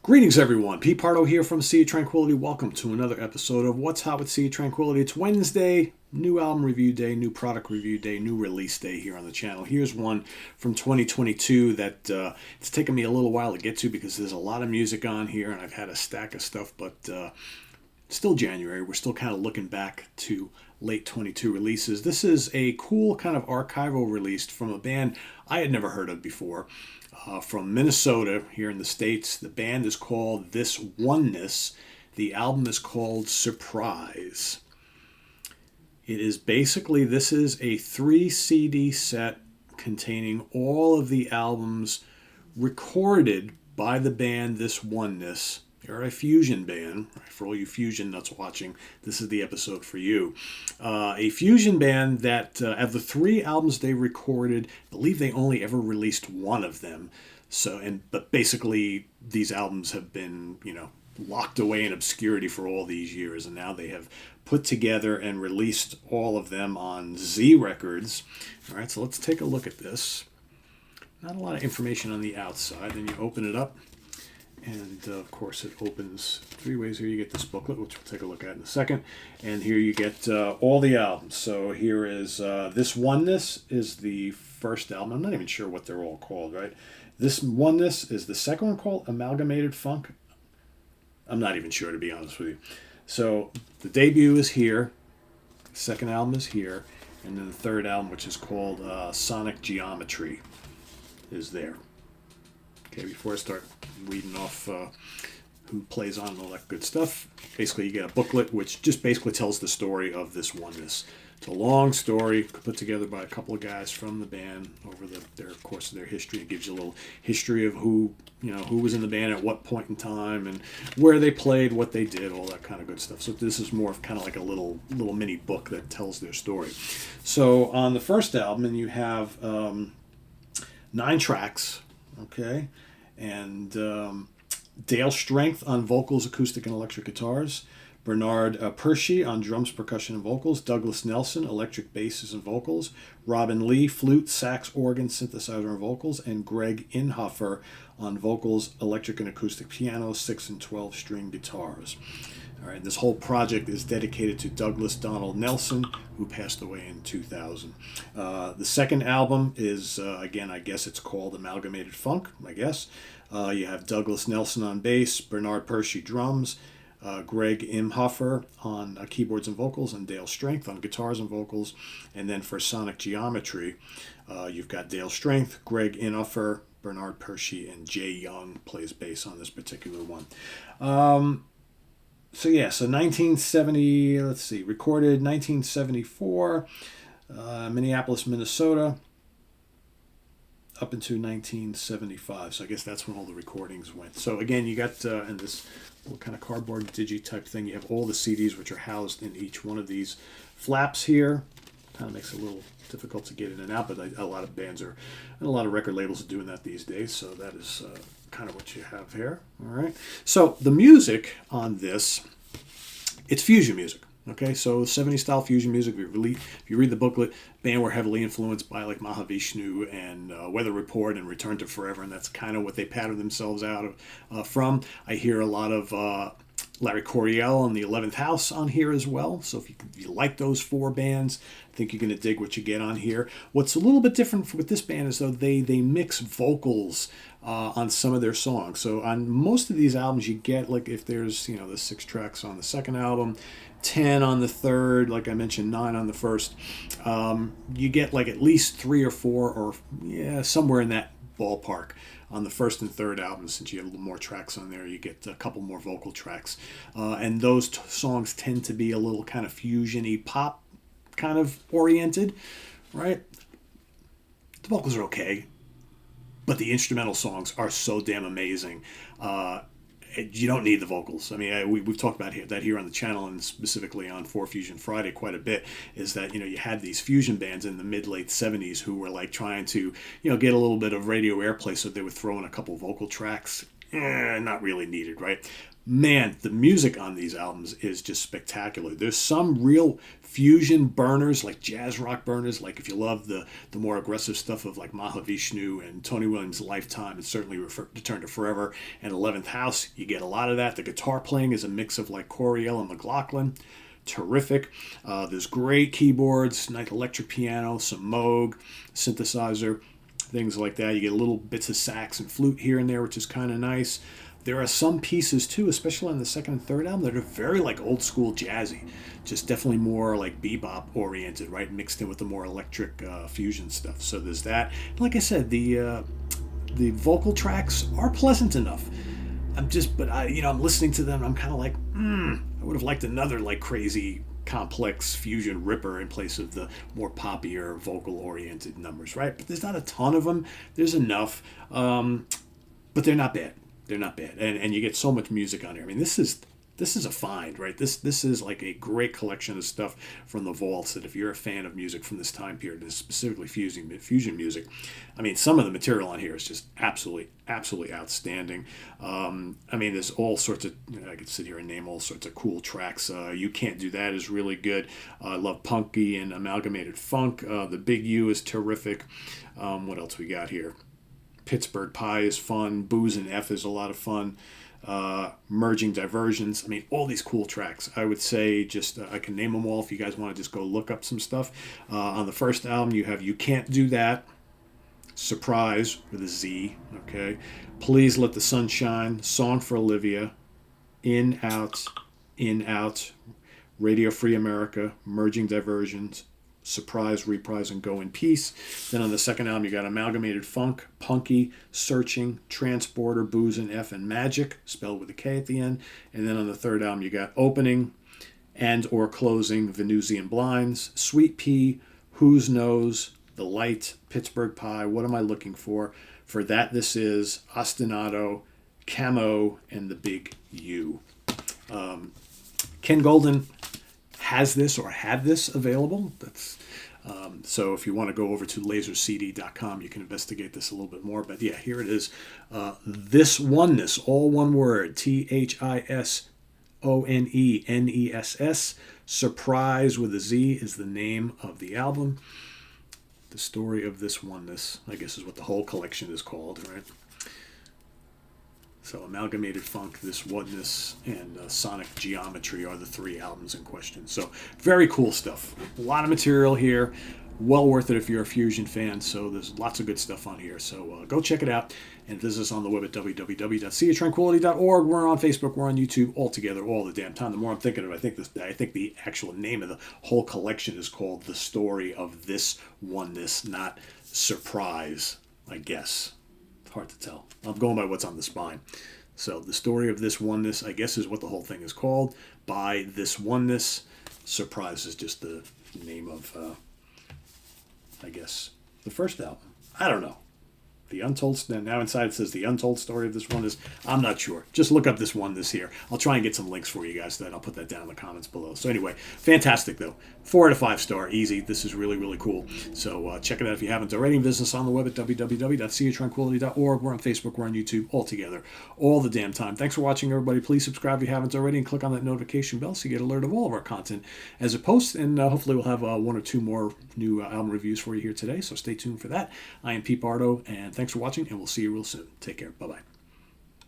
Greetings, everyone. Pete Pardo here from Sea of Tranquility. Welcome to another episode of What's Hot with Sea of Tranquility. It's Wednesday, new album review day, new product review day, new release day here on the channel. Here's one from 2022 that it's taken me a little while to get to because there's a lot of music on here and I've had a stack of stuff, but still January. We're still kind of looking back to late 22 releases. This is a cool kind of archival release from a band I had never heard of before. From Minnesota here in the States. The band is called thisOneness. The album is called Surprise. It is basically, this is a 3 CD set containing all of the albums recorded by the band thisOneness. They're a fusion band. For all you fusion nuts watching, this is the episode for you. A fusion band that, of the 3 albums they recorded, I believe they only ever released one of them. But basically, these albums have been, locked away in obscurity for all these years, and now they have put together and released all of them on Z Records. All right, so let's take a look at this. Not a lot of information on the outside. Then you open it up. And of course, it opens 3 ways. Here you get this booklet, which we'll take a look at in a second. And here you get all the albums. So here is thisOneness is the first album. I'm not even sure what they're all called, right? thisOneness is the second one, called Amalgamated Funk. I'm not even sure, to be honest with you. So the debut is here. The second album is here. And then the third album, which is called Sonic Geometry, is there. Okay, before I start reading off who plays on and all that good stuff, basically you get a booklet which just basically tells the story of thisOneness. It's a long story put together by a couple of guys from the band over their course of their history. It gives you a little history of who was in the band at what point in time and where they played, what they did, all that kind of good stuff. So this is more of kind of like a little mini book that tells their story. So on the first album, and you have 9 tracks, okay, and Dale Strength on vocals, acoustic, and electric guitars. Bernard Pershey on drums, percussion, and vocals. Douglas Nelson, electric basses and vocals. Robin Lee, flute, sax, organ, synthesizer, and vocals. And Greg Inhofer on vocals, electric and acoustic piano, 6 and 12 string guitars. All right, this whole project is dedicated to Douglas Donald Nelson, who passed away in 2000. The second album is, again, I guess it's called Amalgamated Funk, I guess. You have Douglas Nelson on bass, Bernard Pershey drums, Greg Imhofer on keyboards and vocals, and Dale Strength on guitars and vocals. And then for Sonic Geometry, you've got Dale Strength, Greg Inhofer, Bernard Pershey, and Jay Young plays bass on this particular one. So 1970, recorded 1974, Minneapolis, Minnesota, up into 1975. So I guess that's when all the recordings went. So again, you got in this little kind of cardboard digi type thing, you have all the CDs which are housed in each one of these flaps here. Kind of makes it a little difficult to get in and out, but a lot of bands and a lot of record labels are doing that these days. So that is kind of what you have here. All right. So the music on this, it's fusion music. Okay, so 70s style fusion music. If you read the booklet, band were heavily influenced by like Mahavishnu and Weather Report and Return to Forever, and that's kind of what they patterned themselves out of from. I hear a lot of Larry Coryell on the 11th House on here as well. So if you like those 4 bands, I think you're going to dig what you get on here. What's a little bit different with this band is though they mix vocals on some of their songs. So on most of these albums, you get like if there's the 6 tracks on the second album, 10 on the third, like I mentioned, 9 on the first. You get like at least 3 or 4 or somewhere in that ballpark on the first and third album. Since you have a little more tracks on there, you get a couple more vocal tracks. And those songs tend to be a little kind of fusion-y pop kind of oriented, right? The vocals are okay, but the instrumental songs are so damn amazing. You don't need the vocals. I mean, we've talked about that here on the channel, and specifically on 4 Fusion Friday quite a bit, is that, you had these fusion bands in the mid-late 70s who were like trying to, get a little bit of radio airplay, so they would throw in a couple vocal tracks. Not really needed, right? man, the music on these albums is just spectacular. There's some real fusion burners, like jazz rock burners, like if you love the more aggressive stuff of like Mahavishnu and Tony Williams' Lifetime, and certainly Return to Forever and 11th House, you get a lot of that. The guitar playing is a mix of like Coriel and McLaughlin. Terrific. There's great keyboards, nice electric piano, some Moog, synthesizer, things like that. You get little bits of sax and flute here and there, which is kind of nice. There are some pieces too, especially on the second and third album, that are very like old school jazzy, just definitely more like bebop oriented, right? Mixed in with the more electric fusion stuff. So there's that. Like I said, the vocal tracks are pleasant enough. I'm listening to them. I'm kind of like, I would have liked another like crazy complex fusion ripper in place of the more poppier vocal oriented numbers, right? But there's not a ton of them. There's enough, but they're not bad. They're not bad, and you get so much music on here. I mean, this is a find, right? This is like a great collection of stuff from the vaults that if you're a fan of music from this time period, and specifically fusion music, I mean, some of the material on here is just absolutely outstanding. I mean, there's all sorts of, I could sit here and name all sorts of cool tracks. You Can't Do That is really good. I love Punky and Amalgamated Funk. The Big U is terrific. What else we got here? Pittsburgh Pie is fun. Booze and F is a lot of fun. Merging Diversions. I mean, all these cool tracks. I would say just, I can name them all if you guys want to just go look up some stuff. On the first album, you have You Can't Do That, Surprise with a Z, okay? Please Let the Sun Shine, Song for Olivia, In, Out, Radio Free America, Merging Diversions, Surprise, Reprise, and Go in Peace. Then on the second album, you got Amalgamated Funk, Punky, Searching, Transporter, Booze and F, and Magic, spelled with a K at the end. And then on the third album, you got Opening and or Closing, Venusian Blinds, Sweet Pea, Whose Knows, The Light, Pittsburgh Pie, What Am I Looking For? For That This Is, Ostinato, Camo, and The Big U. Ken Golden has this or had this available. So if you want to go over to lasercd.com, you can investigate this a little bit more. But yeah, here it is. thisOneness, all one word, ThisOneness. Surprise with a Z is the name of the album. The Story of This Oneness, I guess, is what the whole collection is called, right? So Amalgamated Funk, This Oneness, and Sonic Geometry are the three albums in question. So very cool stuff. A lot of material here. Well worth it if you're a Fusion fan. So there's lots of good stuff on here. So go check it out and visit us on the web at www.seaoftranquility.org. We're on Facebook. We're on YouTube. All together, all the damn time. The more I'm thinking of it, I think the actual name of the whole collection is called The Story of This Oneness, not Surprise, I guess. Hard to tell. I'm going by what's on the spine. So The Story of This Oneness, I guess, is what the whole thing is called. By This Oneness. Surprise is just the name of, I guess, the first album. I don't know. The Untold, now inside it says The Untold Story of This Oneness. I'm not sure. Just look up This Oneness here. I'll try and get some links for you guys. I'll put that down in the comments below. So anyway, fantastic though. 4 out of 5 star, easy. This is really, really cool. So check it out if you haven't already. Visit us on the web at www.seaoftranquility.org. We're on Facebook. We're on YouTube. All together. All the damn time. Thanks for watching, everybody. Please subscribe if you haven't already and click on that notification bell so you get alert of all of our content as it posts. And hopefully we'll have 1 or 2 more new album reviews for you here today. So stay tuned for that. I am Pete Pardo, and thanks for watching, and we'll see you real soon. Take care. Bye-bye.